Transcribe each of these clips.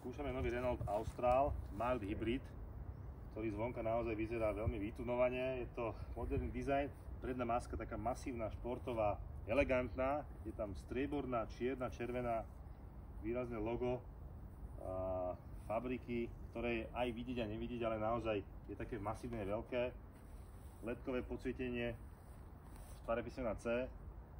Skúšame nový Renault Austral Mild Hybrid, ktorý zvonka naozaj vyzerá veľmi vytunovane. Je to moderný dizajn, predná maska taká masívna, športová, elegantná. Je tam strieborná, čierna, červená, výrazné logo fabriky, ktoré je aj vidieť a nevidieť, ale naozaj je také masívne, veľké. LED-kové podsvietenie v tvare písmena C.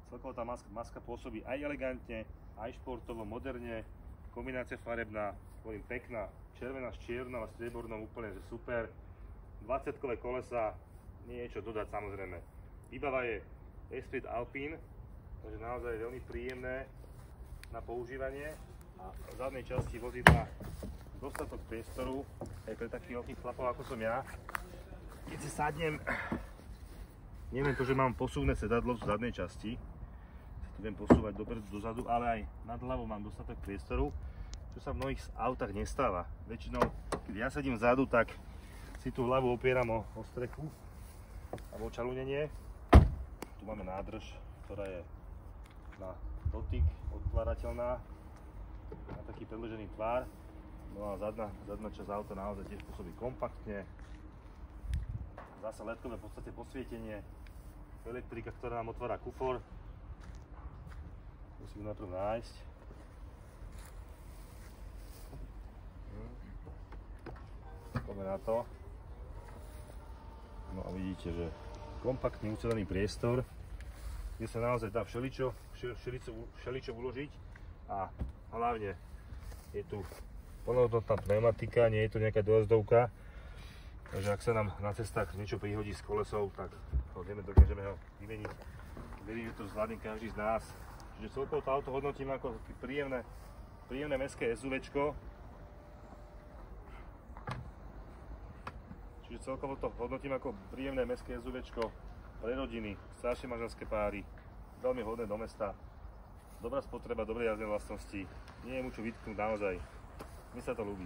Celkovo tá maska pôsobí aj elegantne, aj športovo, moderne. Kombinácia farebná, hovorím, pekná, červená s čiernou a striebornou, úplne že super. 20-kové kolesa, nie je čo dodať samozrejme. Výbava je Esprit Alpine, takže naozaj veľmi príjemné na používanie. A v zadnej časti vozidla dostatok priestoru aj pre takých veľkých chlapov ako som ja. Keď si sadnem, neviem to, že mám posuvné sedadlo v zadnej časti, viem posúvať dopredu, dozadu, ale aj nad hlavou mám dostatok priestoru, čo sa v mnohých autách nestáva. Väčšinou, keď ja sedím vzadu, tak si tú hlavu opieram o strechu alebo o čalúnenie. Tu máme nádrž, ktorá je na dotyk, odkladateľná, na taký predĺžený tvár. No a zadná časť auta naozaj tiež pôsobí kompaktne. Zase LED-kové v podstate posvietenie, elektrika, ktorá nám otvára kufor. Musím najprv nájsť. Poďme na to. No a vidíte, že kompaktne ucelený priestor, kde sa naozaj dá všeličo uložiť a hlavne je tu plnohodnotná pneumatika, nie je to nejaká dojazdovka, takže ak sa nám na cestách niečo prihodí s kolesou, tak dokážeme ho vymeniť. Verím, že to zvládne každý z nás. Čiže celkovo to auto hodnotím ako príjemné mestské SUVčko. Čiže celkovo to hodnotím ako príjemné mestské SUVčko pre rodiny, staršie manželské páry, veľmi vhodné do mesta. Dobrá spotreba, dobré jazdné vlastnosti, nie je mu čo vytknúť naozaj. Mi sa to ľúbi.